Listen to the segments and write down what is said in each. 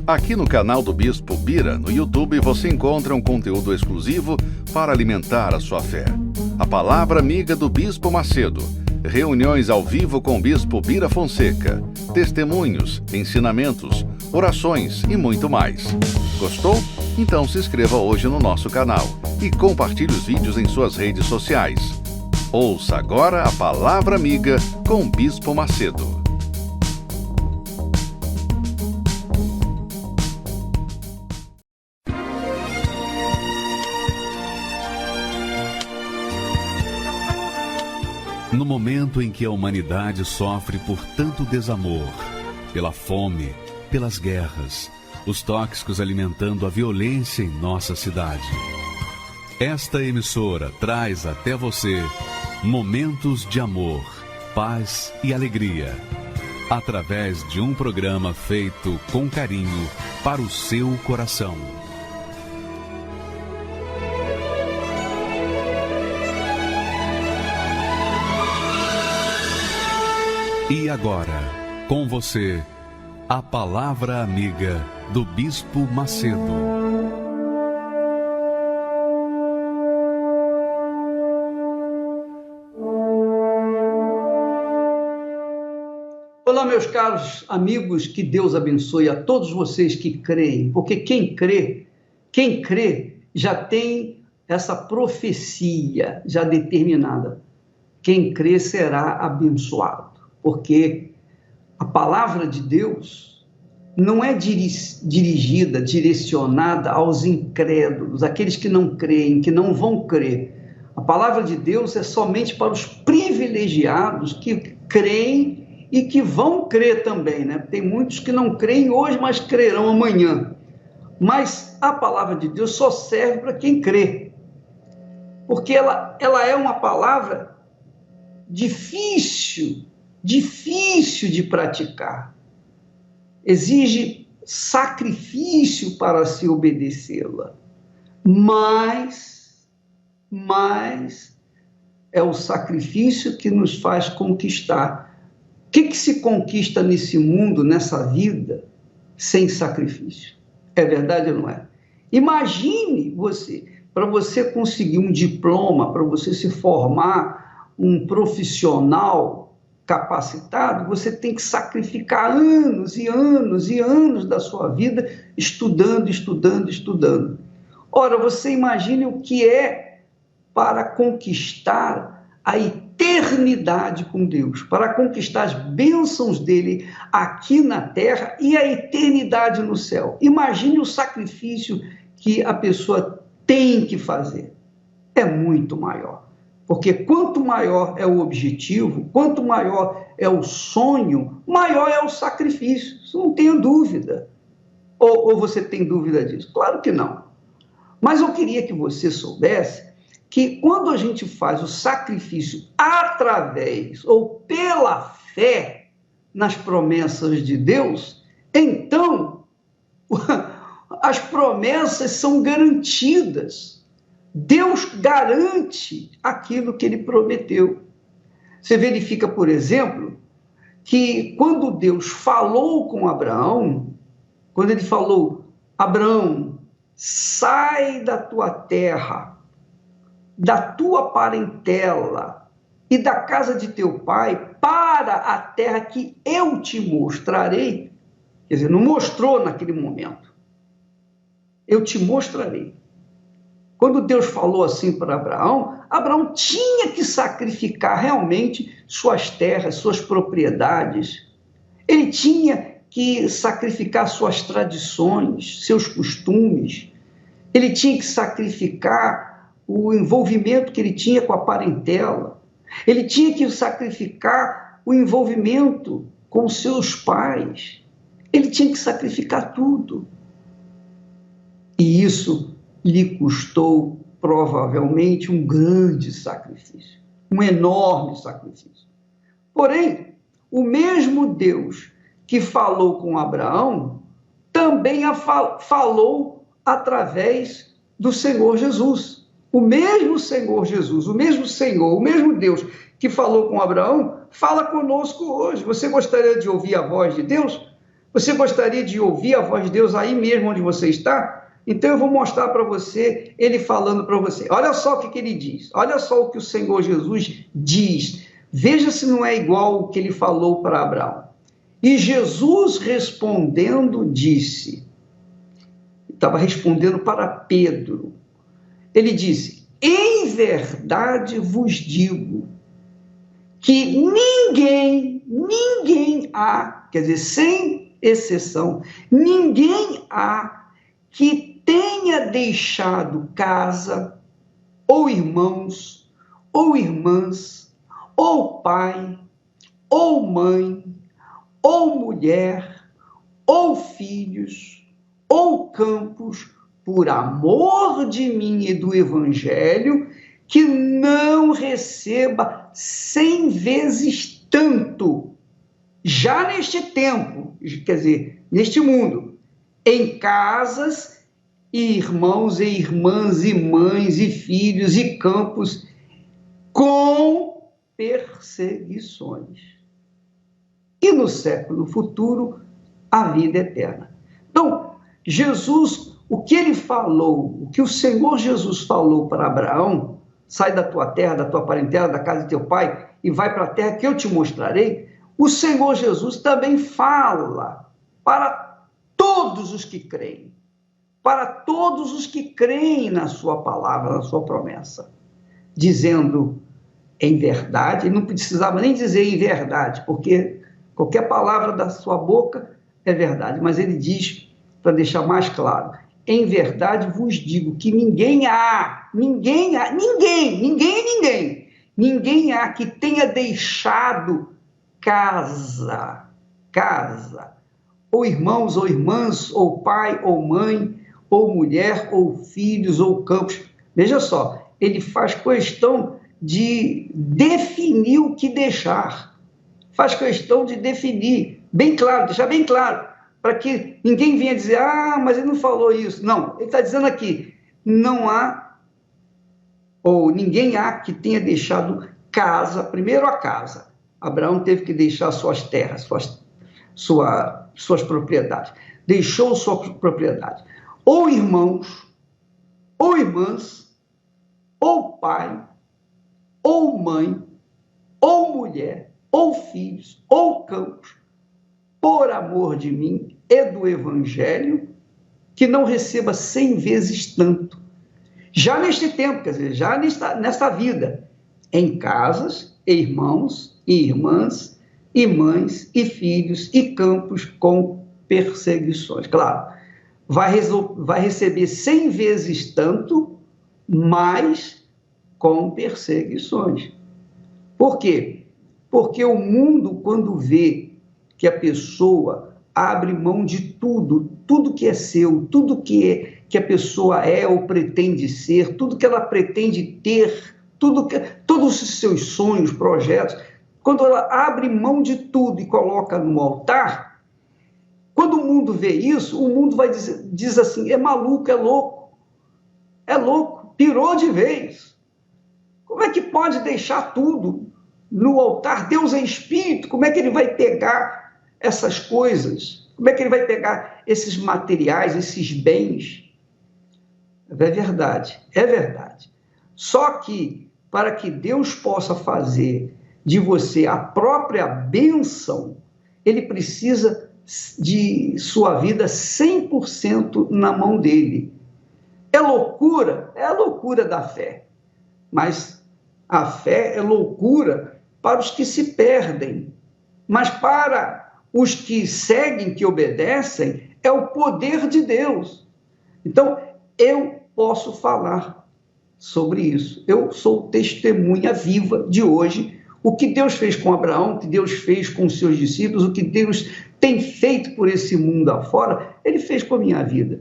Aqui no canal do Bispo Bira, no YouTube, você encontra um conteúdo exclusivo para alimentar a sua fé. A Palavra Amiga do Bispo Macedo. Reuniões ao vivo com o Bispo Bira Fonseca. Testemunhos, ensinamentos, orações e muito mais. Gostou? Então se inscreva hoje no nosso canal e compartilhe os vídeos em suas redes sociais. Ouça agora a Palavra Amiga com o Bispo Macedo. No momento em que a humanidade sofre por tanto desamor, pela fome, pelas guerras, os tóxicos alimentando a violência em nossa cidade, esta emissora traz até você momentos de amor, paz e alegria, através de um programa feito com carinho para o seu coração. E agora, com você, a Palavra Amiga do Bispo Macedo. Olá, meus caros amigos, que Deus abençoe a todos vocês que creem, porque quem crê já tem essa profecia já determinada. Quem crê será abençoado. Porque a palavra de Deus não é dirigida, direcionada aos incrédulos, aqueles que não creem, que não vão crer. A palavra de Deus é somente para os privilegiados que creem e que vão crer também, né? Tem muitos que não creem hoje, mas crerão amanhã. Mas a palavra de Deus só serve para quem crê. Porque ela é uma palavra difícil de praticar, exige sacrifício para se obedecê-la, mas é o sacrifício que nos faz conquistar. O que se conquista nesse mundo, nessa vida, sem sacrifício? É verdade ou não é? Imagine para você conseguir um diploma, para você se formar um profissional capacitado, você tem que sacrificar anos e anos e anos da sua vida estudando. Ora, você imagine o que é para conquistar a eternidade com Deus, para conquistar as bênçãos dele aqui na terra e a eternidade no céu. Imagine o sacrifício que a pessoa tem que fazer. É muito maior. Porque quanto maior é o objetivo, quanto maior é o sonho, maior é o sacrifício. Isso não tenho dúvida. Ou você tem dúvida disso? Claro que não. Mas eu queria que você soubesse que quando a gente faz o sacrifício através ou pela fé nas promessas de Deus, então as promessas são garantidas. Deus garante aquilo que ele prometeu. Você verifica, por exemplo, que quando Deus falou com Abraão, quando ele falou, Abraão, sai da tua terra, da tua parentela e da casa de teu pai para a terra que eu te mostrarei. Quer dizer, não mostrou naquele momento. Eu te mostrarei. Quando Deus falou assim para Abraão, Abraão tinha que sacrificar realmente suas terras, suas propriedades. Ele tinha que sacrificar suas tradições, seus costumes. Ele tinha que sacrificar o envolvimento que ele tinha com a parentela. Ele tinha que sacrificar o envolvimento com seus pais. Ele tinha que sacrificar tudo. E isso lhe custou, provavelmente, um grande sacrifício, um enorme sacrifício. Porém, o mesmo Deus que falou com Abraão, também falou através do Senhor Jesus. O mesmo Senhor Jesus, o mesmo Deus que falou com Abraão, fala conosco hoje. Você gostaria de ouvir a voz de Deus? Você gostaria de ouvir a voz de Deus aí mesmo onde você está? Então eu vou mostrar para você, ele falando para você. Olha só o que ele diz, olha só o que o Senhor Jesus diz. Veja se não é igual o que ele falou para Abraão. E Jesus respondendo disse, estava respondendo para Pedro, ele disse, em verdade vos digo, que ninguém há, quer dizer, sem exceção, ninguém há que tenha deixado casa, ou irmãos, ou irmãs, ou pai, ou mãe, ou mulher, ou filhos, ou campos, por amor de mim e do Evangelho, que não receba 100 vezes tanto, já neste tempo, quer dizer, neste mundo, em casas, e irmãos e irmãs, e mães, e filhos, e campos, com perseguições. E no século futuro, a vida eterna. Então, Jesus, o que ele falou, o que o Senhor Jesus falou para Abraão, sai da tua terra, da tua parentela, da casa de teu pai, e vai para a terra que eu te mostrarei, o Senhor Jesus também fala para todos os que creem, para todos os que creem na sua palavra, na sua promessa, dizendo em verdade, ele não precisava nem dizer em verdade, porque qualquer palavra da sua boca é verdade, mas ele diz, para deixar mais claro, em verdade vos digo que ninguém há que tenha deixado casa, ou irmãos, ou irmãs, ou pai, ou mãe, ou mulher, ou filhos, ou campos. Veja só, ele faz questão de definir o que deixar. Faz questão de definir, bem claro, deixar bem claro, para que ninguém venha dizer, mas ele não falou isso. Não, ele está dizendo aqui, não há, ou ninguém há que tenha deixado casa, primeiro a casa. Abraão teve que deixar suas terras, suas propriedades. Deixou sua propriedade. Ou irmãos, ou irmãs, ou pai, ou mãe, ou mulher, ou filhos, ou campos, por amor de mim e do Evangelho, que não receba 100 vezes tanto. Já neste tempo, quer dizer, já nesta vida, em casas, irmãos e irmãs, e mães, e filhos, e campos com perseguições. Claro, vai receber 100 vezes tanto, mas com perseguições. Por quê? Porque o mundo, quando vê que a pessoa abre mão de tudo que é seu, tudo que a pessoa é ou pretende ser, tudo que ela pretende ter, todos os seus sonhos, projetos, quando ela abre mão de tudo e coloca no altar, quando o mundo vê isso, o mundo vai diz assim, é maluco, é louco, pirou de vez. Como é que pode deixar tudo no altar? Deus é espírito, como é que ele vai pegar essas coisas? Como é que ele vai pegar esses materiais, esses bens? É verdade, é verdade. Só que, para que Deus possa fazer de você a própria bênção, ele precisa de sua vida 100% na mão dele. É a loucura da fé. Mas a fé é loucura para os que se perdem. Mas para os que seguem, que obedecem, é o poder de Deus. Então, eu posso falar sobre isso. Eu sou testemunha viva de hoje. O que Deus fez com Abraão, o que Deus fez com os seus discípulos, o que Deus tem feito por esse mundo afora, ele fez com a minha vida.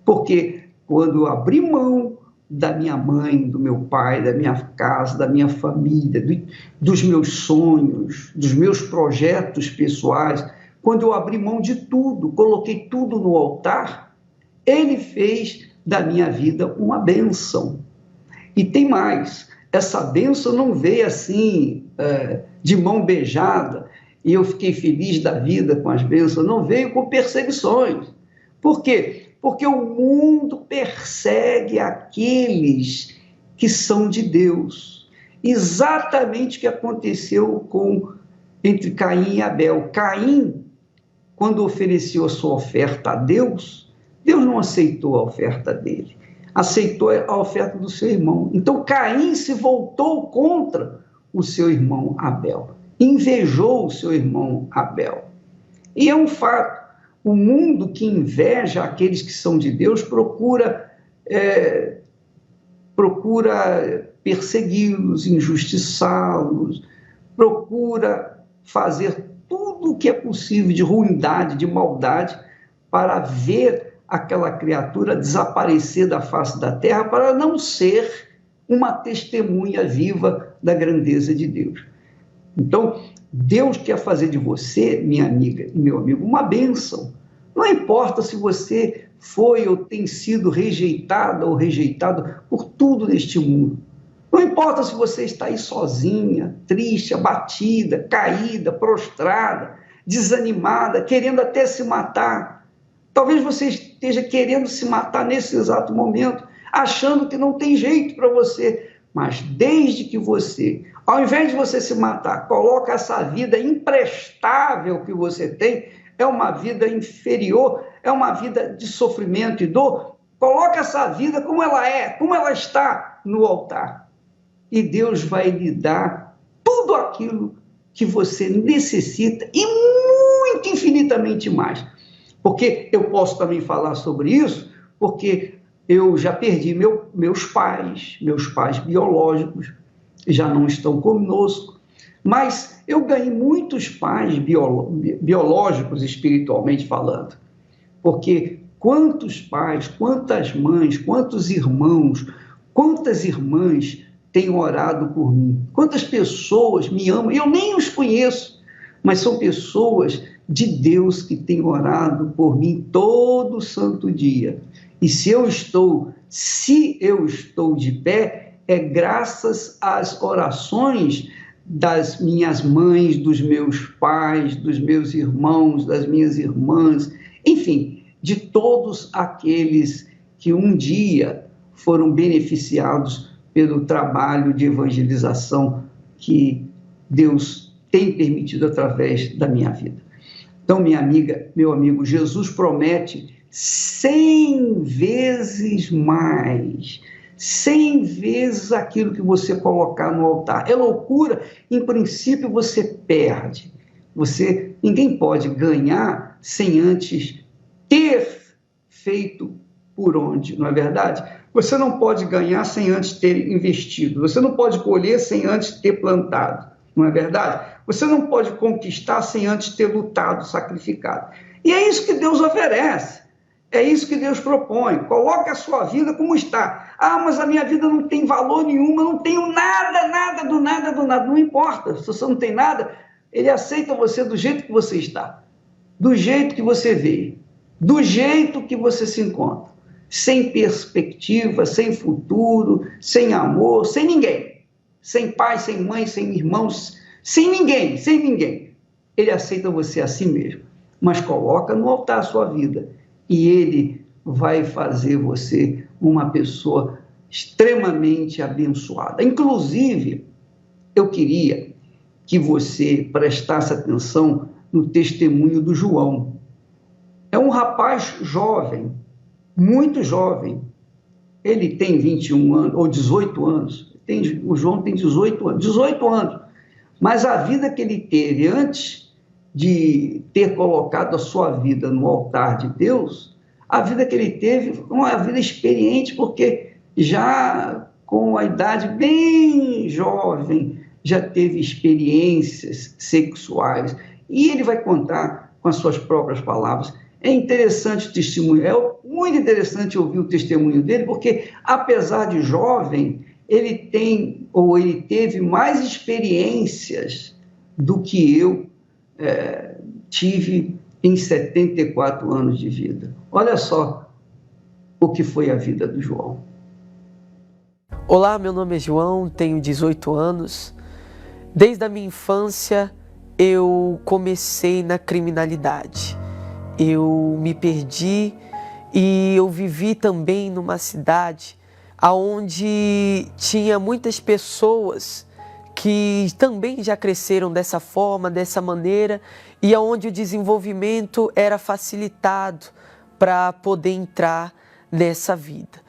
Porque quando eu abri mão da minha mãe, do meu pai, da minha casa, da minha família, dos meus sonhos, dos meus projetos pessoais, quando eu abri mão de tudo, coloquei tudo no altar, ele fez da minha vida uma bênção. E tem mais, essa bênção não veio assim, de mão beijada, e eu fiquei feliz da vida com as bênçãos, não veio com perseguições. Por quê? Porque o mundo persegue aqueles que são de Deus. Exatamente o que aconteceu entre Caim e Abel. Caim, quando ofereceu a sua oferta a Deus, Deus não aceitou a oferta dele, aceitou a oferta do seu irmão. Então Caim se voltou contra o seu irmão Abel, invejou o seu irmão Abel. E é um fato, o mundo que inveja aqueles que são de Deus procura persegui-los, injustiçá-los, procura fazer tudo o que é possível de ruindade, de maldade, para ver aquela criatura desaparecer da face da terra, para não ser uma testemunha viva da grandeza de Deus. Então, Deus quer fazer de você, minha amiga e meu amigo, uma bênção. Não importa se você foi ou tem sido rejeitada ou rejeitado por tudo neste mundo. Não importa se você está aí sozinha, triste, abatida, caída, prostrada, desanimada, querendo até se matar. Talvez você esteja querendo se matar nesse exato momento, achando que não tem jeito para você. Mas desde que você, ao invés de você se matar, coloca essa vida imprestável que você tem, é uma vida inferior, é uma vida de sofrimento e dor, coloca essa vida como ela é, como ela está no altar. E Deus vai lhe dar tudo aquilo que você necessita e muito infinitamente mais. Porque eu posso também falar sobre isso, porque eu já perdi meus pais biológicos, já não estão conosco, mas eu ganhei muitos pais biológicos, espiritualmente falando, porque quantos pais, quantas mães, quantos irmãos, quantas irmãs têm orado por mim, quantas pessoas me amam, eu nem os conheço, mas são pessoas de Deus que têm orado por mim todo santo dia. E se eu estou de pé, é graças às orações das minhas mães, dos meus pais, dos meus irmãos, das minhas irmãs, enfim, de todos aqueles que um dia foram beneficiados pelo trabalho de evangelização que Deus tem permitido através da minha vida. Então, minha amiga, meu amigo, Jesus promete 100 vezes mais, 100 vezes aquilo que você colocar no altar. É loucura, em princípio você perde. Ninguém pode ganhar sem antes ter feito por onde, não é verdade? Você não pode ganhar sem antes ter investido. Você não pode colher sem antes ter plantado, não é verdade? Você não pode conquistar sem antes ter lutado, sacrificado. E é isso que Deus oferece. É isso que Deus propõe. Coloque a sua vida como está. Ah, mas a minha vida não tem valor nenhum, eu não tenho nada do nada. Não importa, se você não tem nada, Ele aceita você do jeito que você está, do jeito que você veio, do jeito que você se encontra, sem perspectiva, sem futuro, sem amor, sem ninguém, sem pai, sem mãe, sem irmãos, sem ninguém. Ele aceita você assim mesmo, mas coloca no altar a sua vida e Ele vai fazer você uma pessoa extremamente abençoada. Inclusive, eu queria que você prestasse atenção no testemunho do João. É um rapaz jovem, muito jovem. Ele tem 21 anos, ou 18 anos. O João tem 18 anos. Mas a vida que ele teve antes de ter colocado a sua vida no altar de Deus, a vida que ele teve uma vida experiente, porque já com a idade bem jovem, já teve experiências sexuais. E ele vai contar com as suas próprias palavras. É interessante o testemunho, é muito interessante ouvir o testemunho dele, porque apesar de jovem, ele teve mais experiências do que eu tive em 74 anos de vida. Olha só o que foi a vida do João. Olá, meu nome é João, tenho 18 anos. Desde a minha infância, eu comecei na criminalidade. Eu me perdi e eu vivi também numa cidade onde tinha muitas pessoas que também já cresceram dessa forma, dessa maneira, e onde o desenvolvimento era facilitado para poder entrar nessa vida.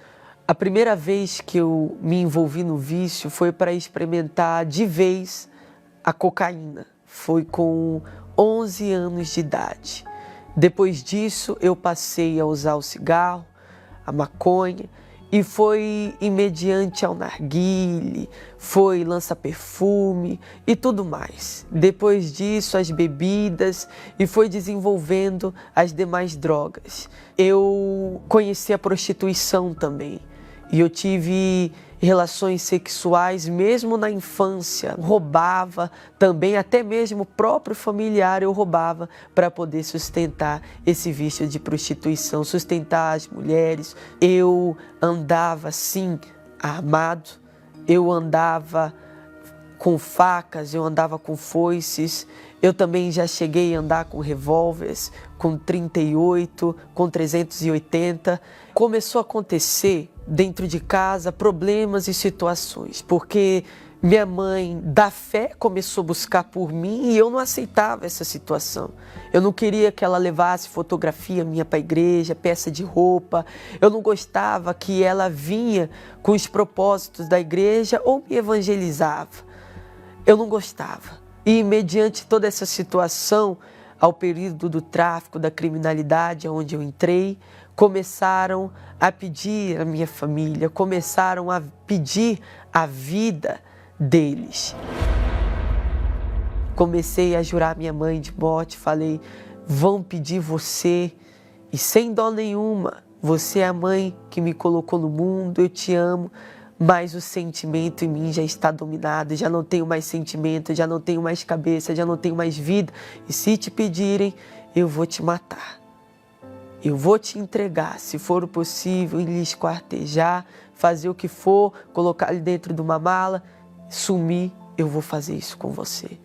A primeira vez que eu me envolvi no vício foi para experimentar de vez a cocaína. Foi com 11 anos de idade. Depois disso, eu passei a usar o cigarro, a maconha, e foi imediante ao narguile, foi lança-perfume e tudo mais. Depois disso, as bebidas e foi desenvolvendo as demais drogas. Eu conheci a prostituição também e eu tive relações sexuais mesmo na infância. Roubava também, até mesmo o próprio familiar eu roubava para poder sustentar esse vício de prostituição, sustentar as mulheres. Eu andava sim armado, eu andava com facas, eu andava com foices, eu também já cheguei a andar com revólveres, com 38, com 380. Começou a acontecer dentro de casa problemas e situações, porque minha mãe da fé começou a buscar por mim e eu não aceitava essa situação. Eu não queria que ela levasse fotografia minha para a igreja, peça de roupa. Eu não gostava que ela vinha com os propósitos da igreja ou me evangelizava. Eu não gostava. E mediante toda essa situação, ao período do tráfico, da criminalidade, onde eu entrei, começaram a pedir a minha família, começaram a pedir a vida deles. Comecei a jurar minha mãe de morte, falei, vão pedir você, e sem dó nenhuma, você é a mãe que me colocou no mundo, eu te amo, mas o sentimento em mim já está dominado, já não tenho mais sentimento, já não tenho mais cabeça, já não tenho mais vida, e se te pedirem, eu vou te matar. Eu vou te entregar, se for o possível, lhe esquartejar, fazer o que for, colocar ele dentro de uma mala, sumir, eu vou fazer isso com você.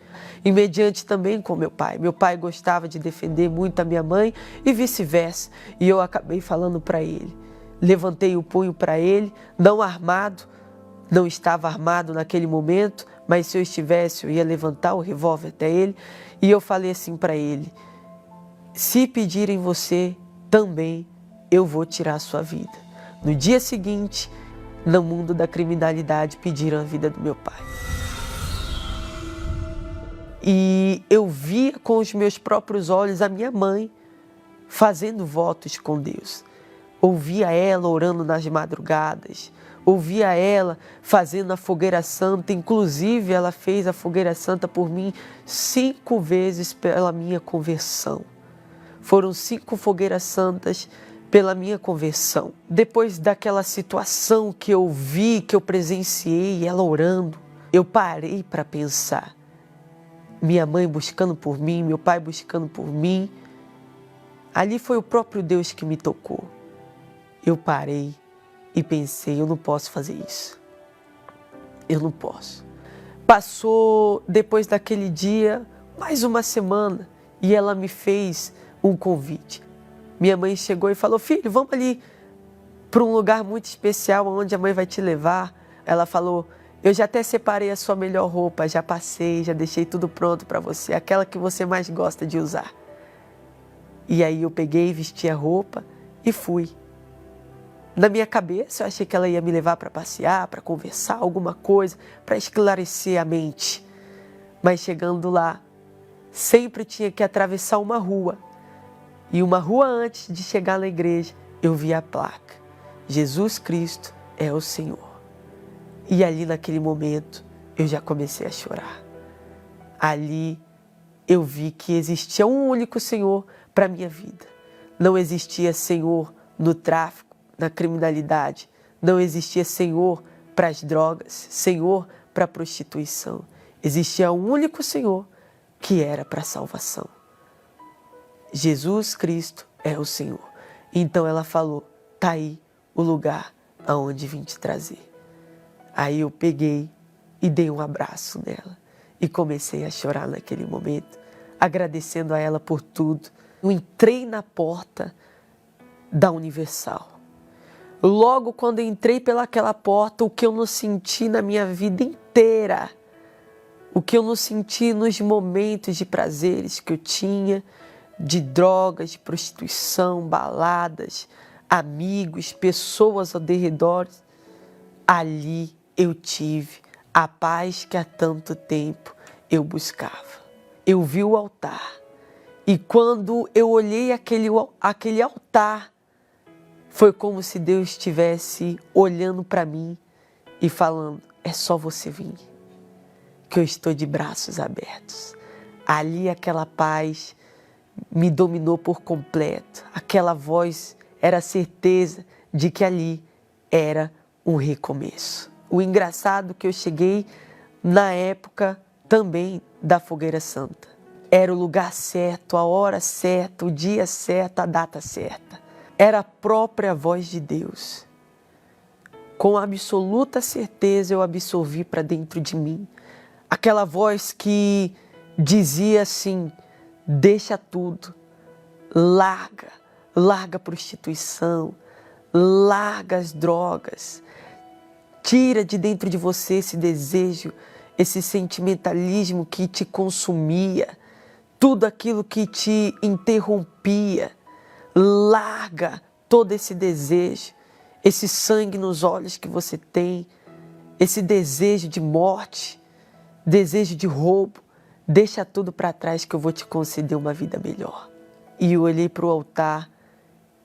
E mediante também com meu pai. Meu pai gostava de defender muito a minha mãe e vice-versa. E eu acabei falando para ele. Levantei o punho para ele, não armado, não estava armado naquele momento, mas se eu estivesse, eu ia levantar o revólver até ele. E eu falei assim para ele, se pedirem você, também eu vou tirar a sua vida. No dia seguinte, no mundo da criminalidade, pediram a vida do meu pai. E eu via com os meus próprios olhos a minha mãe fazendo votos com Deus. Ouvia ela orando nas madrugadas, ouvia ela fazendo a fogueira santa, inclusive ela fez a fogueira santa por mim 5 vezes pela minha conversão. Foram 5 fogueiras santas pela minha conversão. Depois daquela situação que eu vi, que eu presenciei, ela orando, eu parei para pensar. Minha mãe buscando por mim, meu pai buscando por mim. Ali foi o próprio Deus que me tocou. Eu parei e pensei, eu não posso fazer isso. Eu não posso. Passou, depois daquele dia, mais uma semana e ela me fez um convite. Minha mãe chegou e falou, filho, vamos ali para um lugar muito especial onde a mãe vai te levar. Ela falou, eu já até separei a sua melhor roupa, já passei, já deixei tudo pronto para você, aquela que você mais gosta de usar. E aí eu peguei, vesti a roupa e fui. Na minha cabeça eu achei que ela ia me levar para passear, para conversar, alguma coisa, para esclarecer a mente. Mas chegando lá, sempre tinha que atravessar uma rua. E uma rua antes de chegar na igreja, eu vi a placa. Jesus Cristo é o Senhor. E ali naquele momento, eu já comecei a chorar. Ali eu vi que existia um único Senhor para a minha vida. Não existia Senhor no tráfico, na criminalidade. Não existia Senhor para as drogas, Senhor para a prostituição. Existia um único Senhor que era para a salvação. Jesus Cristo é o Senhor. Então ela falou, tá aí o lugar aonde vim te trazer. Aí eu peguei e dei um abraço nela e comecei a chorar naquele momento. agradecendo a ela por tudo. Eu entrei na porta da Universal. Logo quando entrei pelaquela porta, o que eu não senti na minha vida inteira, o que eu não senti nos momentos de prazeres que eu tinha, de drogas, de prostituição, baladas, amigos, pessoas ao derredor, ali eu tive a paz que há tanto tempo eu buscava. Eu vi o altar e quando eu olhei aquele altar, foi como se Deus estivesse olhando para mim e falando, é só você vir, que eu estou de braços abertos. Ali aquela paz me dominou por completo. Aquela voz era a certeza de que ali era um recomeço. O engraçado é que eu cheguei na época também da Fogueira Santa. Era o lugar certo, a hora certa, o dia certo, a data certa. Era a própria voz de Deus. Com absoluta certeza eu absorvi para dentro de mim. Aquela voz que dizia assim, deixa tudo, larga a prostituição, larga as drogas, tira de dentro de você esse desejo, esse sentimentalismo que te consumia, tudo aquilo que te interrompia. Larga todo esse desejo, esse sangue nos olhos que você tem, esse desejo de morte, desejo de roubo. Deixa tudo para trás que eu vou te conceder uma vida melhor. E eu olhei para o altar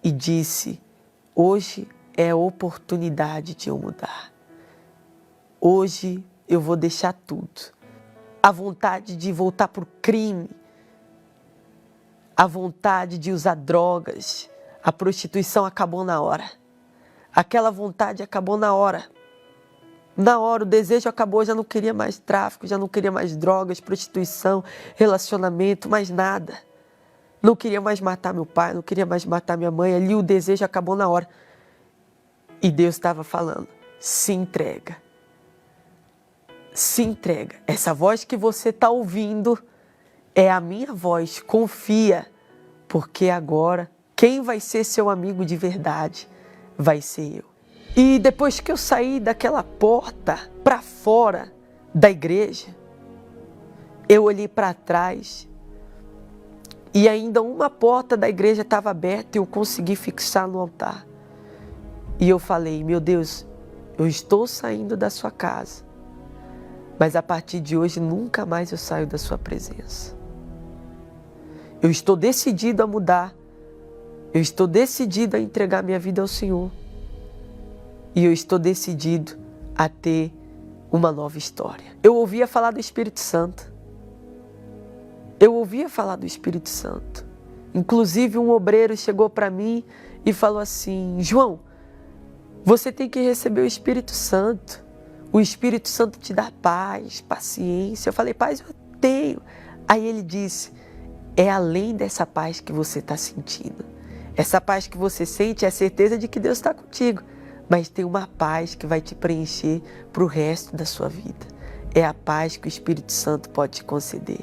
e disse, hoje é a oportunidade de eu mudar. Hoje eu vou deixar tudo. A vontade de voltar para o crime, a vontade de usar drogas, a prostituição acabou na hora. Aquela vontade acabou na hora. Na hora, o desejo acabou, já não queria mais tráfico, já não queria mais drogas, prostituição, relacionamento, mais nada. Não queria mais matar meu pai, não queria mais matar minha mãe. Ali o desejo acabou na hora. E Deus estava falando, se entrega. Se entrega. Essa voz que você está ouvindo é a minha voz, confia, porque agora quem vai ser seu amigo de verdade vai ser eu. E depois que eu saí daquela porta para fora da igreja, eu olhei para trás e ainda uma porta da igreja estava aberta e eu consegui fixar no altar. E eu falei, meu Deus, eu estou saindo da sua casa, mas a partir de hoje nunca mais eu saio da sua presença. Eu estou decidido a mudar. Eu estou decidido a entregar minha vida ao Senhor. E eu estou decidido a ter uma nova história. Eu ouvia falar do Espírito Santo. Eu ouvia falar do Espírito Santo. Inclusive um obreiro chegou para mim e falou assim, João, você tem que receber o Espírito Santo. O Espírito Santo te dá paz, paciência. Eu falei, paz eu tenho. Aí ele disse, é além dessa paz que você está sentindo. Essa paz que você sente é a certeza de que Deus está contigo. Mas tem uma paz que vai te preencher para o resto da sua vida. É a paz que o Espírito Santo pode te conceder.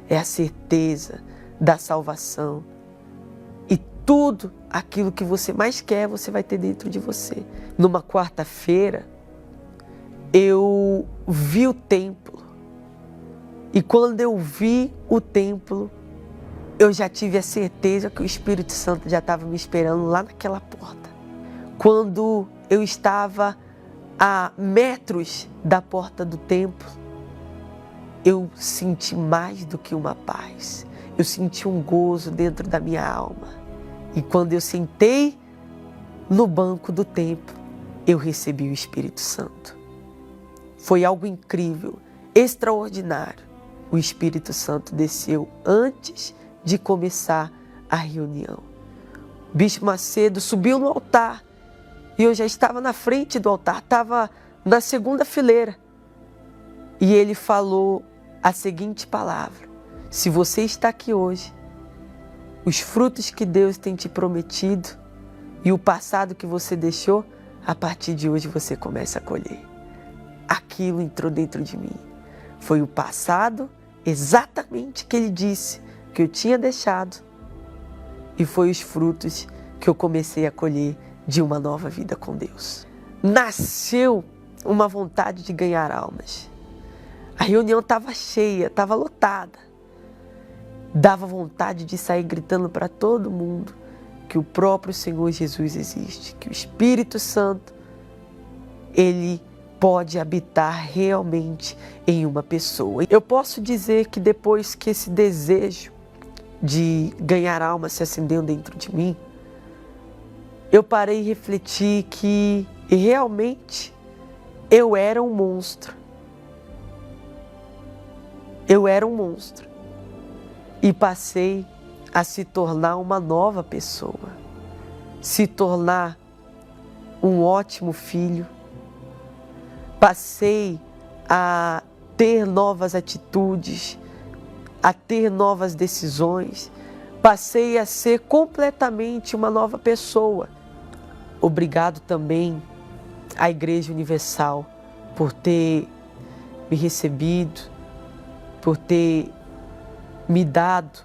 É a certeza da salvação. E tudo aquilo que você mais quer, você vai ter dentro de você. Numa quarta-feira, eu vi o templo. E quando eu vi o templo, eu já tive a certeza que o Espírito Santo já estava me esperando lá naquela porta. Quando eu estava a metros da porta do templo, eu senti mais do que uma paz. Eu senti um gozo dentro da minha alma. E quando eu sentei no banco do templo, eu recebi o Espírito Santo. Foi algo incrível, extraordinário. O Espírito Santo desceu antes de começar a reunião. O Bispo Macedo subiu no altar e eu já estava na frente do altar, estava na segunda fileira. E ele falou a seguinte palavra, se você está aqui hoje, os frutos que Deus tem te prometido e o passado que você deixou, a partir de hoje você começa a colher. Aquilo entrou dentro de mim. Foi o passado exatamente que ele disse que eu tinha deixado e foi os frutos que eu comecei a colher de uma nova vida com Deus. Nasceu uma vontade de ganhar almas. A reunião estava cheia, estava lotada. Dava vontade de sair gritando para todo mundo que o próprio Senhor Jesus existe, que o Espírito Santo, Ele pode habitar realmente em uma pessoa. Eu posso dizer que depois que esse desejo de ganhar alma se acendeu dentro de mim, eu parei e refleti que realmente eu era um monstro. Eu era um monstro. E passei a se tornar uma nova pessoa. Se tornar um ótimo filho. Passei a ter novas atitudes, a ter novas decisões. Passei a ser completamente uma nova pessoa. Obrigado também à Igreja Universal por ter me recebido, por ter me dado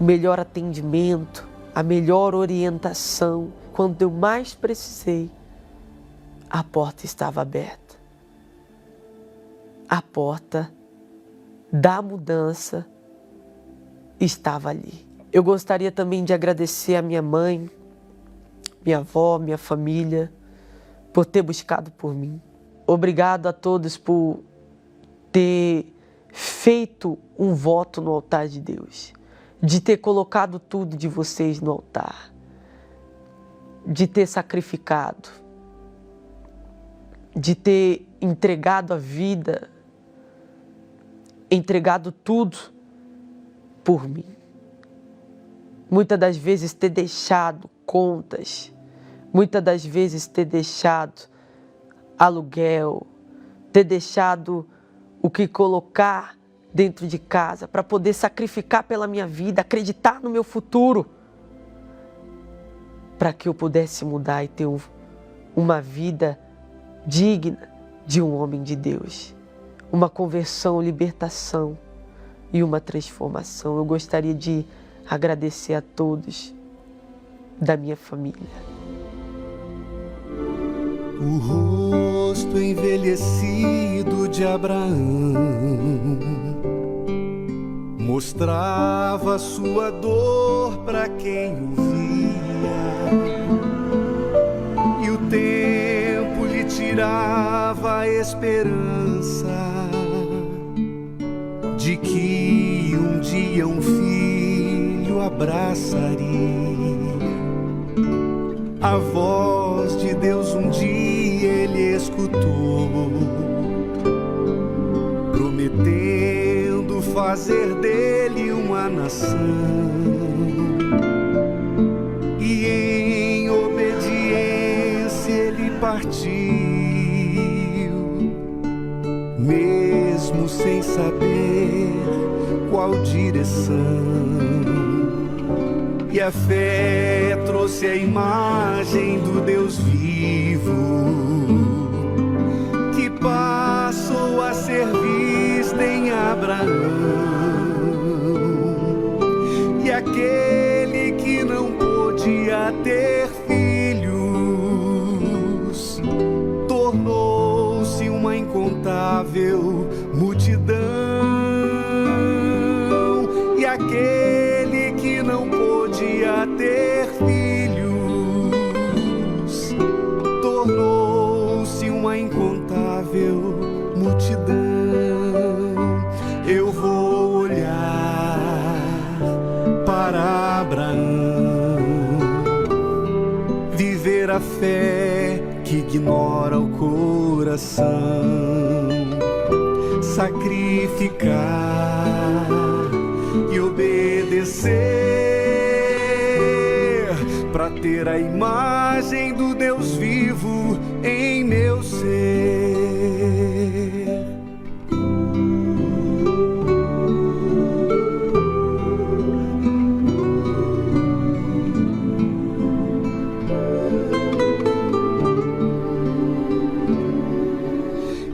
o melhor atendimento, a melhor orientação. Quando eu mais precisei, a porta estava aberta. A porta da mudança estava ali. Eu gostaria também de agradecer a minha mãe, minha avó, minha família, por ter buscado por mim. Obrigado a todos por ter feito um voto no altar de Deus, de ter colocado tudo de vocês no altar, de ter sacrificado, de ter entregado a vida, entregado tudo por mim. Muitas das vezes ter deixado contas, muitas das vezes ter deixado aluguel, ter deixado o que colocar dentro de casa para poder sacrificar pela minha vida, acreditar no meu futuro, para que eu pudesse mudar e ter uma vida digna de um homem de Deus, uma conversão, libertação e uma transformação. Eu gostaria de agradecer a todos da minha família. O rosto envelhecido de Abraão mostrava sua dor para quem o via, e o tempo lhe tirava a esperança de que um dia um filho abraçaria. A voz de Deus um dia ele escutou, prometendo fazer dele uma nação. E em obediência ele partiu, mesmo sem saber qual direção. E a fé trouxe a imagem do Deus vivo, que passou a ser vista em Abraão. E aquele que não podia ter filhos tornou-se uma incontável multidão. E aquele que não podia ter filhos tornou-se uma incontável multidão. Eu vou olhar para Abraão, viver a fé que ignora o coração, sacrificar e obedecer para ter a imagem do Deus vivo em meu ser.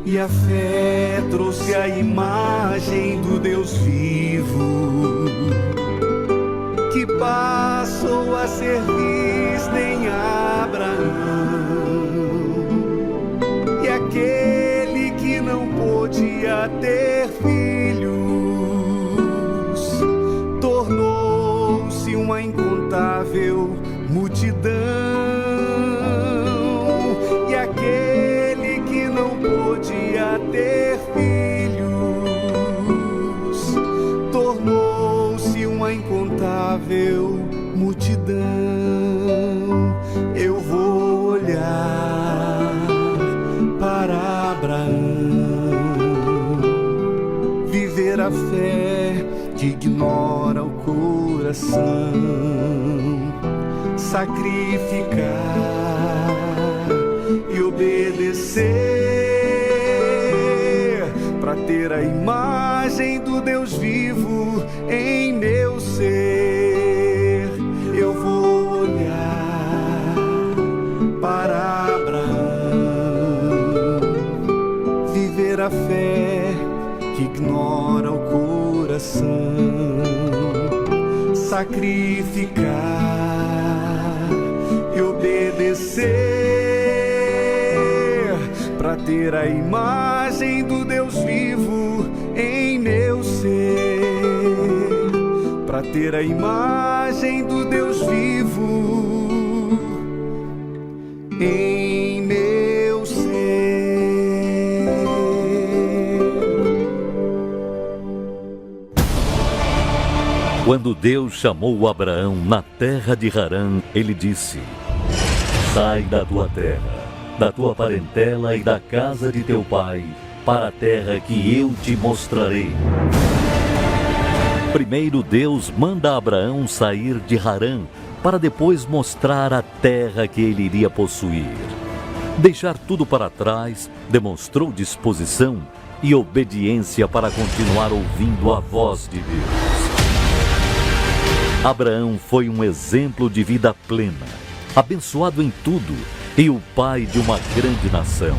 E a fé trouxe a imagem do Deus vivo, quis nem Abraão, e aquele que não podia ter filhos tornou-se uma incontável multidão, e aquele que não podia ter filhos tornou-se uma incontável multidão. Eu vou olhar para Abraão, viver a fé que ignora o coração, sacrificar e obedecer, para ter a imagem do Deus vivo em meu ser. Eu vou olhar para Abraão, viver a fé que ignora o coração, sacrificar e obedecer, para ter a imagem do Deus vivo em meu ser, para ter a imagem do Deus vivo em meu ser. Quando Deus chamou Abraão na terra de Harã, ele disse: sai da tua terra, da tua parentela e da casa de teu pai, para a terra que eu te mostrarei. Primeiro Deus manda Abraão sair de Harã, para depois mostrar a terra que ele iria possuir. Deixar tudo para trás, demonstrou disposição e obediência para continuar ouvindo a voz de Deus. Abraão foi um exemplo de vida plena, abençoado em tudo e o pai de uma grande nação.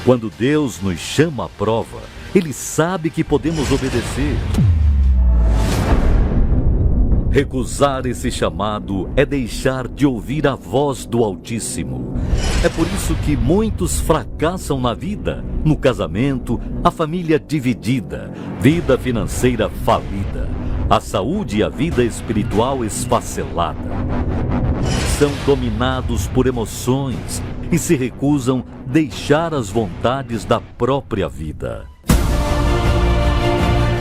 Quando Deus nos chama à prova, Ele sabe que podemos obedecer. Recusar esse chamado é deixar de ouvir a voz do Altíssimo. É por isso que muitos fracassam na vida, no casamento, a família dividida, vida financeira falida, a saúde e a vida espiritual esfacelada. São dominados por emoções e se recusam a deixar as vontades da própria vida.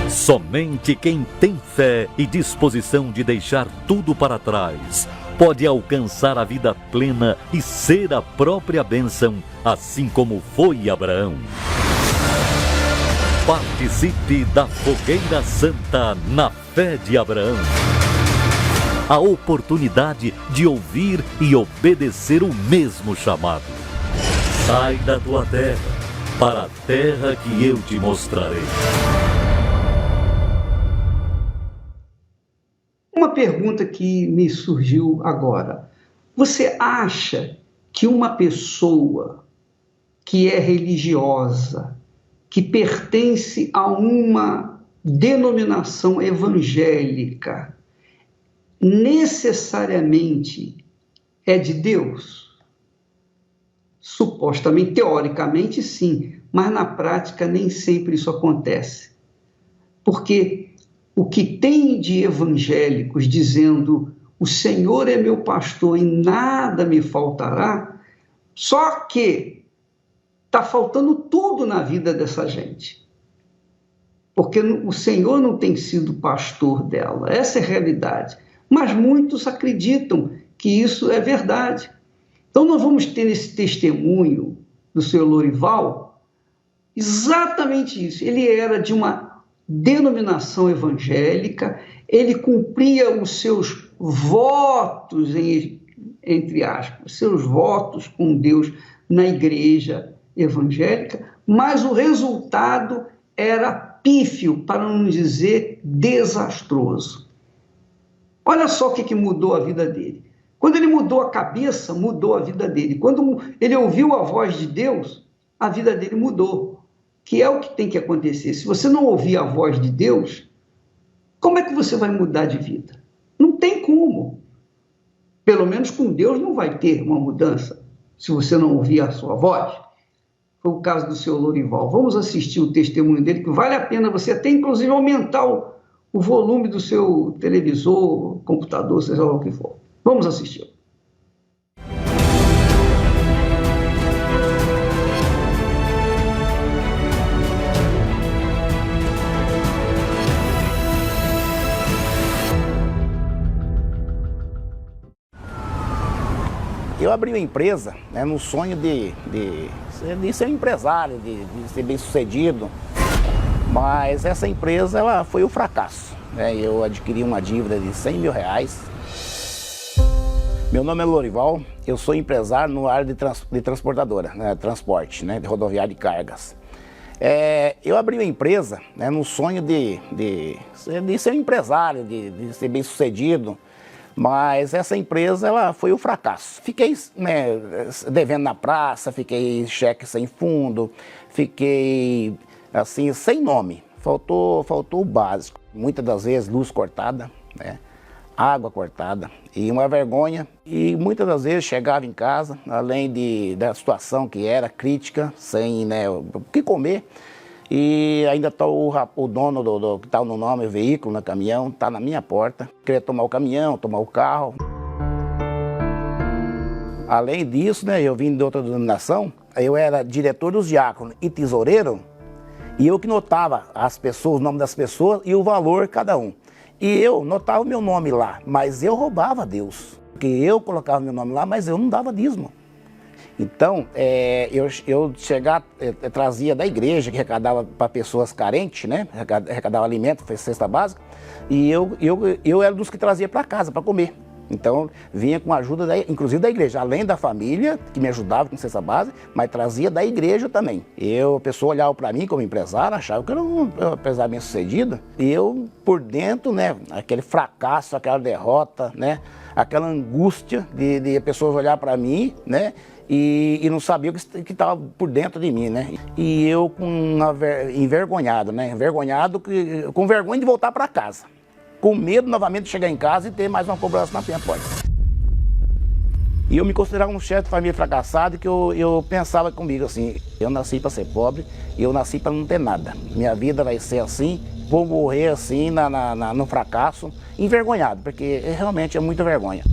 Somente quem tem fé e disposição de deixar tudo para trás pode alcançar a vida plena e ser a própria bênção, assim como foi Abraão. Participe da Fogueira Santa na fé de Abraão. A oportunidade de ouvir e obedecer o mesmo chamado. Sai da tua terra, para a terra que eu te mostrarei. Uma pergunta que me surgiu agora. Você acha que uma pessoa que é religiosa, que pertence a uma denominação evangélica, necessariamente é de Deus? Supostamente, teoricamente, sim, mas na prática nem sempre isso acontece. Porque o que tem de evangélicos dizendo o Senhor é meu pastor e nada me faltará, só que está faltando tudo na vida dessa gente. Porque o Senhor não tem sido pastor dela, essa é a realidade. Mas muitos acreditam que isso é verdade. Então nós vamos ter esse testemunho do Sr. Lorival exatamente isso. Ele era de uma denominação evangélica, ele cumpria os seus votos, entre aspas, seus votos com Deus na igreja evangélica, mas o resultado era pífio, para não dizer desastroso. Olha só o que mudou a vida dele. Quando ele mudou a cabeça, mudou a vida dele. Quando ele ouviu a voz de Deus, a vida dele mudou. Que é o que tem que acontecer. Se você não ouvir a voz de Deus, como é que você vai mudar de vida? Não tem como. Pelo menos com Deus não vai ter uma mudança, se você não ouvir a sua voz. Foi o caso do senhor Lorival. Vamos assistir o testemunho dele, que vale a pena você até, inclusive, aumentar o volume do seu televisor, computador, seja lá o que for. Vamos assistir. Eu abri uma empresa, né, no sonho de ser um empresário, de ser bem sucedido, mas essa empresa ela foi um fracasso. Né? Eu adquiri uma dívida de 100 mil reais. Meu nome é Lorival, eu sou empresário no área de transportadora, né, transporte, né, de rodoviária de cargas. Eu abri uma empresa, né, no sonho de ser um empresário, de ser bem sucedido, mas essa empresa ela foi um fracasso. Fiquei, né, devendo na praça, fiquei cheque sem fundo, fiquei assim, sem nome. Faltou o básico. Muitas das vezes luz cortada, né, água cortada e uma vergonha. E muitas das vezes chegava em casa, além da situação que era crítica, sem, né, o que comer. E ainda está o dono que está no nome, o veículo, no caminhão, está na minha porta. Queria tomar o caminhão, tomar o carro. Além disso, né, eu vim de outra denominação, eu era diretor dos diáconos e tesoureiro, e eu que notava as pessoas, o nome das pessoas e o valor de cada um. E eu notava o meu nome lá, mas eu roubava a Deus. Porque eu colocava meu nome lá, mas eu não dava dízimo. Então, eu trazia da igreja, que arrecadava para pessoas carentes, né? Arrecadava alimento, fez cesta básica, e eu era dos que trazia para casa, para comer. Então, vinha com a ajuda, inclusive da igreja, além da família, que me ajudava com cesta básica, mas trazia da igreja também. A pessoa olhava para mim como empresário, achava que eu era um empresário bem sucedido, e eu, por dentro, né, aquele fracasso, aquela derrota, né, aquela angústia de pessoas olhar para mim, né, e não sabia o que estava por dentro de mim, né? E eu envergonhado, né? Com vergonha de voltar para casa. Com medo novamente de chegar em casa e ter mais uma cobrança na minha porta. E eu me considerava um chefe de família fracassado, que eu pensava comigo assim, eu nasci para ser pobre e eu nasci para não ter nada. Minha vida vai ser assim, vou morrer assim no fracasso, envergonhado, porque realmente é muita vergonha.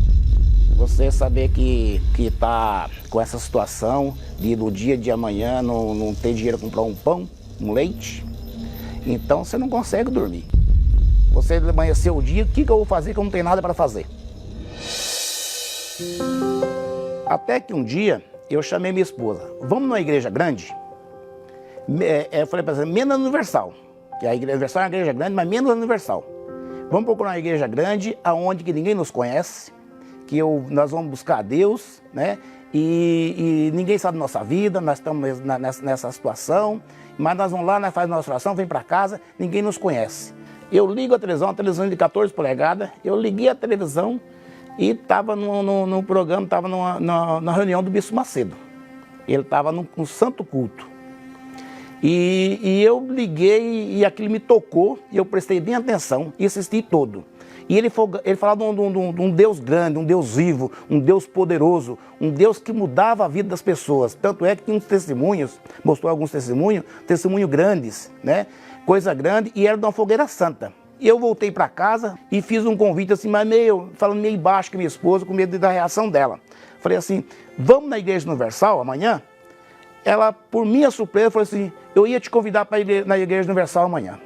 Você saber que está com essa situação de do dia de amanhã não ter dinheiro para comprar um pão, um leite, então você não consegue dormir. Você amanheceu o dia, o que eu vou fazer que eu não tenho nada para fazer? Até que um dia eu chamei minha esposa, vamos numa igreja grande? Eu falei para ela, menos Universal, que a igreja Universal é uma igreja grande, mas menos Universal. Vamos procurar uma igreja grande, aonde que ninguém nos conhece, que nós vamos buscar a Deus, né? E ninguém sabe da nossa vida, nós estamos nessa situação, mas nós vamos lá, nós fazemos nossa oração, vem para casa, ninguém nos conhece. Eu ligo a televisão de 14 polegadas, eu liguei a televisão e estava no programa, estava na reunião do Bispo Macedo. Ele estava no santo culto. E eu liguei e aquilo me tocou, e eu prestei bem atenção e assisti todo. E ele falava de um Deus grande, um Deus vivo, um Deus poderoso, um Deus que mudava a vida das pessoas. Tanto é que tinha uns testemunhos, mostrou alguns testemunhos grandes, né? Coisa grande, e era de uma fogueira santa. E eu voltei para casa e fiz um convite assim, mas falando meio baixo com minha esposa, com medo da reação dela. Falei assim, vamos na Igreja Universal amanhã? Ela, por minha surpresa, falou assim, eu ia te convidar para ir na Igreja Universal amanhã.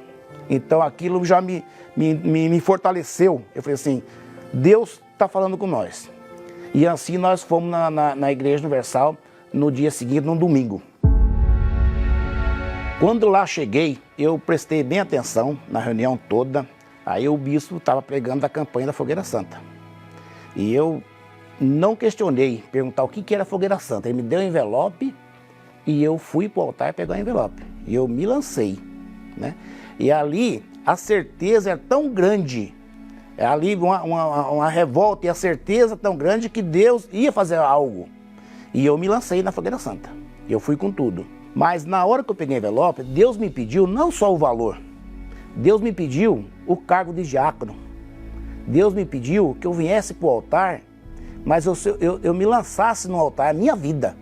Então aquilo já me fortaleceu. Eu falei assim, Deus está falando com nós. E assim nós fomos na Igreja Universal no dia seguinte, no domingo. Quando lá cheguei, eu prestei bem atenção na reunião toda. Aí o bispo estava pregando a campanha da Fogueira Santa. E eu não questionei, perguntar o que era a Fogueira Santa. Ele me deu um envelope e eu fui para o altar pegar o envelope. E eu me lancei, né? E ali a certeza é tão grande, ali uma revolta e a certeza tão grande que Deus ia fazer algo. E eu me lancei na Fogueira Santa. Eu fui com tudo. Mas na hora que eu peguei o envelope, Deus me pediu não só o valor, Deus me pediu o cargo de diácono. Deus me pediu que eu viesse para o altar mas eu me lançasse no altar, a minha vida.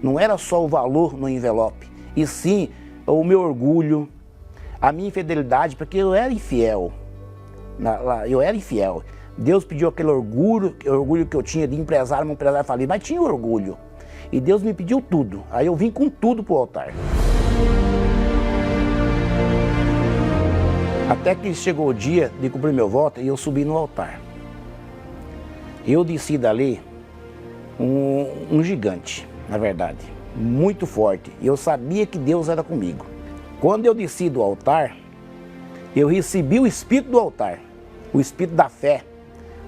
Não era só o valor no envelope, e sim o meu orgulho, a minha infidelidade, porque eu era infiel. Eu era infiel. Deus pediu aquele orgulho que eu tinha de empresário, um empresário falido, mas tinha orgulho. E Deus me pediu tudo. Aí eu vim com tudo pro altar. Até que chegou o dia de cumprir meu voto e eu subi no altar. Eu desci dali um gigante, na verdade, muito forte. E eu sabia que Deus era comigo. Quando eu desci do altar, eu recebi o Espírito do altar, o Espírito da fé,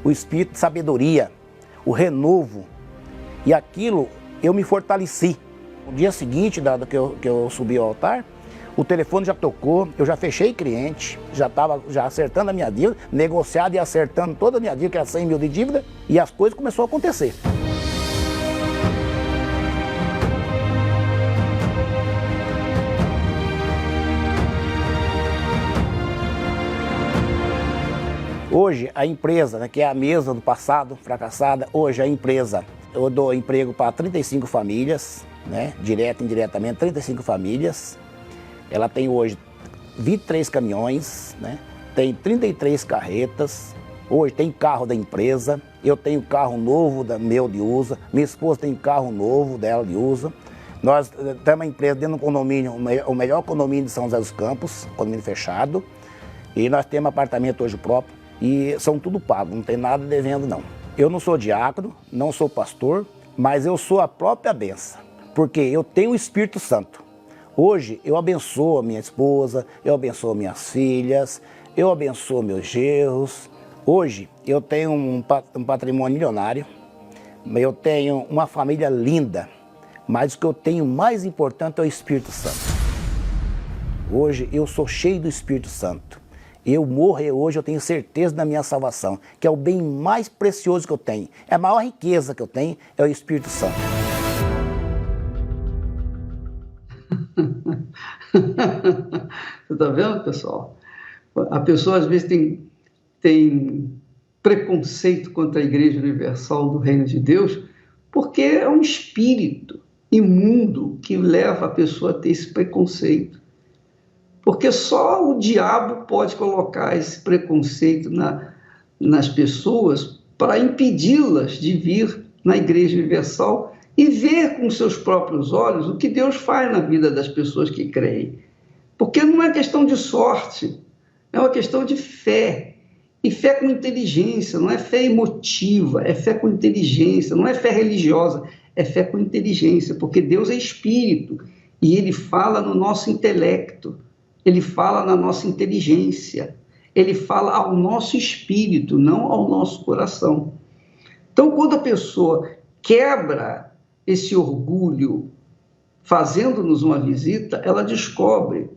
o Espírito de sabedoria, o renovo. E aquilo eu me fortaleci. No dia seguinte que eu subi ao altar, o telefone já tocou, eu já fechei cliente, já estava acertando a minha dívida, negociado e acertando toda a minha dívida, que era 100 mil de dívida, e as coisas começaram a acontecer. Hoje a empresa, né, que é a mesma do passado, fracassada, hoje a empresa, eu dou emprego para 35 famílias, né, direto e indiretamente 35 famílias. Ela tem hoje 23 caminhões, né? Tem 33 carretas, hoje tem carro da empresa, eu tenho carro novo meu de uso, minha esposa tem carro novo dela de uso. Nós temos uma empresa dentro do condomínio, o melhor condomínio de São José dos Campos, condomínio fechado, e nós temos apartamento hoje próprio e são tudo pago, não tem nada devendo não. Eu não sou diácono, não sou pastor, mas eu sou a própria bênção, porque eu tenho o Espírito Santo. Hoje eu abençoo a minha esposa, eu abençoo minhas filhas, eu abençoo meus genros. Hoje eu tenho um patrimônio milionário, eu tenho uma família linda, mas o que eu tenho mais importante é o Espírito Santo. Hoje eu sou cheio do Espírito Santo. Eu morrer hoje, eu tenho certeza da minha salvação, que é o bem mais precioso que eu tenho. É a maior riqueza que eu tenho, é o Espírito Santo. Você está vendo, pessoal? A pessoa às vezes tem preconceito contra a Igreja Universal do Reino de Deus, porque é um espírito imundo que leva a pessoa a ter esse preconceito. Porque só o diabo pode colocar esse preconceito nas pessoas para impedi-las de vir na Igreja Universal e ver com seus próprios olhos o que Deus faz na vida das pessoas que creem. Porque não é questão de sorte, é uma questão de fé. E fé com inteligência, não é fé emotiva, é fé com inteligência, não é fé religiosa, é fé com inteligência, porque Deus é espírito e Ele fala no nosso intelecto, Ele fala na nossa inteligência, Ele fala ao nosso espírito, não ao nosso coração. Então, quando a pessoa quebra esse orgulho, fazendo-nos uma visita, ela descobre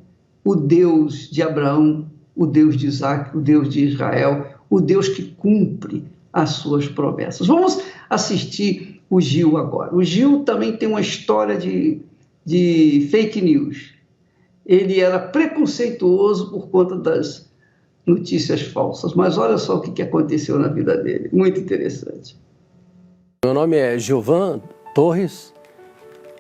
o Deus de Abraão, o Deus de Isaac, o Deus de Israel, o Deus que cumpre as suas promessas. Vamos assistir o Gil agora. O Gil também tem uma história de fake news. Ele era preconceituoso por conta das notícias falsas, mas olha só o que aconteceu na vida dele. Muito interessante. Meu nome é Gilvan Torres,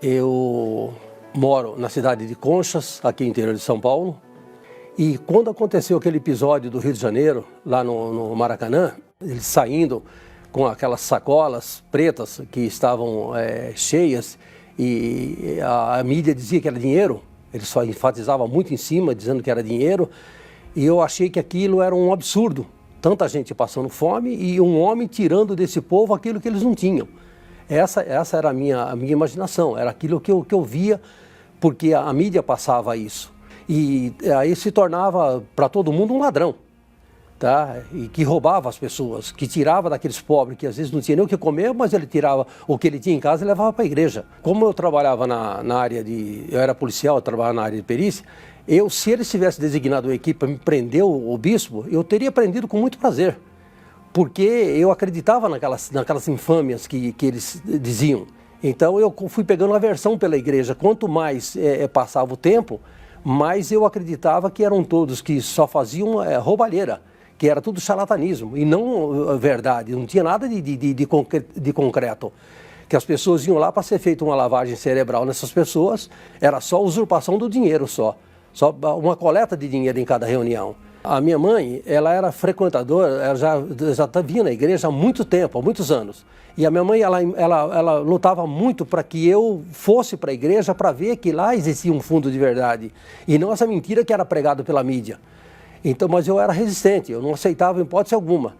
eu moro na cidade de Conchas, aqui no interior de São Paulo, e quando aconteceu aquele episódio do Rio de Janeiro, lá no Maracanã, eles saindo com aquelas sacolas pretas que estavam cheias e a mídia dizia que era dinheiro, eles só enfatizavam muito em cima, dizendo que era dinheiro, e eu achei que aquilo era um absurdo, tanta gente passando fome e um homem tirando desse povo aquilo que eles não tinham. Essa era a minha imaginação, era aquilo que eu via, porque a mídia passava isso. E aí se tornava para todo mundo um ladrão, tá? E que roubava as pessoas, que tirava daqueles pobres que às vezes não tinha nem o que comer, mas ele tirava o que ele tinha em casa e levava para a igreja. Como eu trabalhava na área eu era policial, eu trabalhava na área de perícia, se eles tivessem designado uma equipe para me prender o bispo, eu teria prendido com muito prazer. Porque eu acreditava naquelas infâmias que eles diziam. Então eu fui pegando aversão pela igreja. Quanto mais passava o tempo, mais eu acreditava que eram todos que só faziam roubalheira, que era tudo charlatanismo e não verdade, não tinha nada de concreto. Que as pessoas iam lá para ser feita uma lavagem cerebral nessas pessoas, era só usurpação do dinheiro só uma coleta de dinheiro em cada reunião. A minha mãe, ela era frequentadora, ela já vinha na igreja há muito tempo, há muitos anos. E a minha mãe, ela lutava muito para que eu fosse para a igreja para ver que lá existia um fundo de verdade. E não essa mentira que era pregada pela mídia. Então, mas eu era resistente, eu não aceitava em hipótese alguma.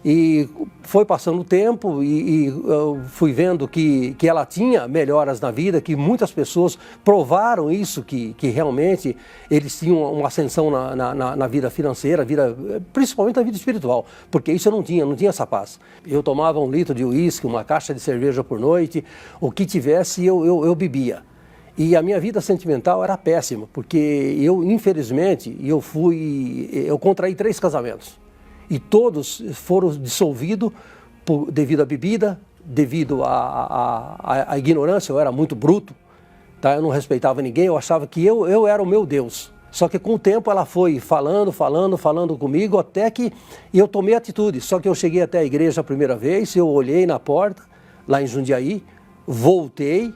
E foi passando o tempo e eu fui vendo que ela tinha melhoras na vida, que muitas pessoas provaram isso, que realmente eles tinham uma ascensão na vida financeira, principalmente na vida espiritual, porque isso eu não tinha essa paz. Eu tomava 1 litro de uísque, uma caixa de cerveja por noite, o que tivesse eu bebia. E a minha vida sentimental era péssima, porque eu, infelizmente, eu contraí 3 casamentos. E todos foram dissolvidos devido à bebida, devido à ignorância. Eu era muito bruto, tá? Eu não respeitava ninguém, eu achava que eu era o meu Deus. Só que com o tempo ela foi falando comigo, até que eu tomei atitude. Só que eu cheguei até a igreja a primeira vez, eu olhei na porta, lá em Jundiaí, voltei